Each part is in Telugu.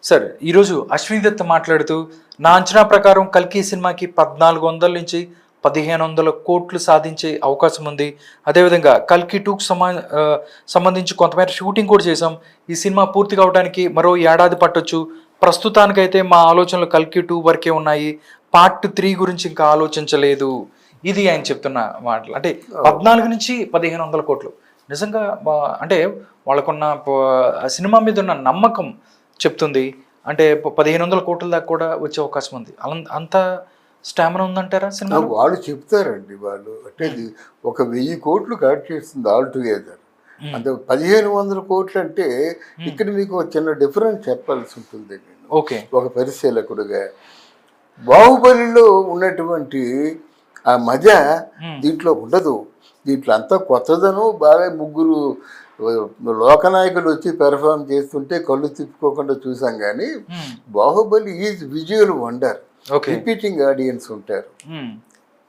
సార్ ఈరోజు అశ్విని దత్ మాట్లాడుతూ నా అంచనా ప్రకారం కల్కి సినిమాకి 1400 నుంచి 1500 కోట్లు సాధించే అవకాశం ఉంది. అదేవిధంగా కల్కి 2కు సంబంధించి కొంతమేర షూటింగ్ కూడా చేసాం. ఈ సినిమా పూర్తి కావడానికి మరో ఏడాది పట్టొచ్చు. ప్రస్తుతానికైతే మా ఆలోచనలు కల్కి 2 వరకే ఉన్నాయి. పార్ట్ 3 గురించి ఇంకా ఆలోచించలేదు. ఇది ఆయన చెప్తున్న మాటలు. అంటే 14 నుంచి 1500 కోట్లు నిజంగా అంటే వాళ్ళకున్న సినిమా మీద ఉన్న నమ్మకం చెప్తుంది. అంటే 1500 కోట్ల దాకా కూడా వచ్చే అవకాశం ఉంది. అంత స్టామినా ఉందంటారా సినిమా? వాళ్ళు చెప్తారండి. వాళ్ళు అంటే 1000 కోట్లు కట్ చేస్తుంది ఆల్ టుగెదర్. అంటే 1500 కోట్లు అంటే ఇక్కడ మీకు ఒక చిన్న డిఫరెన్స్ చెప్పాల్సి ఉంటుంది. ఓకే, ఒక పరిశీలకుడుగా బాహుబలిలో ఉన్నటువంటి ఆ మజా దీంట్లో ఉండదు. దీంట్లో అంతా కొత్తదనం, బాగా ముగ్గురు లోకనాయకులు వచ్చి పెర్ఫార్మ్ చేస్తుంటే కళ్ళు తిప్పుకోకుండా చూసాం. కానీ Baahubali is visual wonder. Repeating audience ఉంటారు.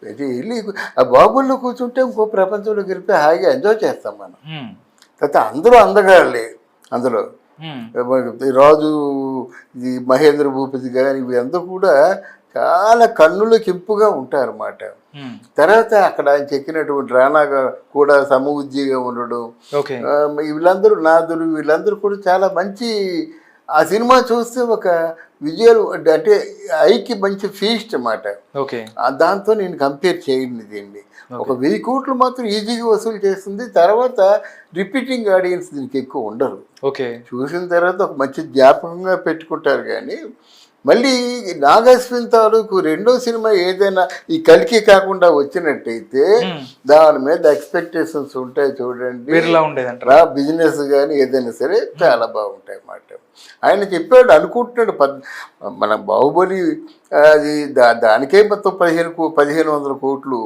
వెళ్ళి ఆ బాహుబలిలో కూర్చుంటే ఇంకో ప్రపంచంలో గెలిపి హాయిగా ఎంజాయ్ చేస్తాం మనం. తర్వాత అందరూ అందగాళ్ళే అందులో. రాజు, ఇది మహేంద్ర భూపతి గారి వీరందరూ కూడా చాలా కన్నుల కింపుగా ఉంటారు అన్నమాట. తర్వాత అక్కడ ఆయన చెక్కినటువంటి రాణా కూడా సమబుద్ధిగా ఉండడం, వీళ్ళందరూ నాదులు, వీళ్ళందరూ కూడా చాలా మంచి. ఆ సినిమా చూస్తే ఒక విజువల్ అంటే ఐకి మంచి ఫీస్ట్ అన్నమాట. దాంతో నేను కంపేర్ చేయండి దీన్ని. ఒక 1000 కోట్లు మాత్రం ఈజీగా వసూలు చేస్తుంది. తర్వాత రిపీటింగ్ ఆడియన్స్ దీనికి ఎక్కువ ఉండరు. చూసిన తర్వాత ఒక మంచి జ్ఞాపకంగా పెట్టుకుంటారు. కానీ మళ్ళీ నాగాశ్విన్ తాలూకు రెండో సినిమా ఏదైనా ఈ కల్కి కాకుండా వచ్చినట్టయితే దాని మీద ఎక్స్పెక్టేషన్స్ ఉంటాయి చూడండి. బిజినెస్ కానీ ఏదైనా సరే చాలా బాగుంటాయి అన్నమాట. ఆయన చెప్పాడు, అనుకుంటున్నాడు మన బాహుబలి అది దానికే మొత్తం 1500 కోట్లు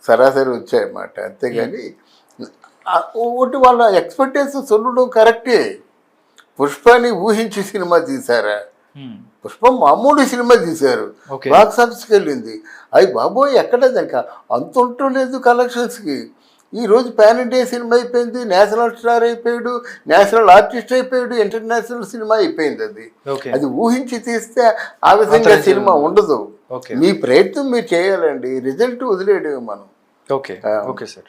సరాసరి వచ్చాయన్నమాట. అంతేగాని ఒకటి వాళ్ళ ఎక్స్పెక్టేషన్స్ ఉండడం కరెక్టే. పుష్పాన్ని ఊహించి సినిమా తీశారా? పుష్పం మామూలు సినిమా తీశారు, బాక్స్ ఆఫీస్కి వెళ్ళింది. అవి బాబోయ్ ఎక్కడ దానికి అంత ఉండలేదు కలెక్షన్స్కి. ఈరోజు పాన్ ఇండియా సినిమా అయిపోయింది, నేషనల్ స్టార్ అయిపోయాడు, నేషనల్ ఆర్టిస్ట్ అయిపోయాడు, ఇంటర్నేషనల్ సినిమా అయిపోయింది. అది ఊహించి తీస్తే ఆ విధంగా సినిమా ఉండదు. మీ ప్రయత్నం మీరు చేయాలండి, రిజల్ట్ వదిలేయడం మనం. Okay sir.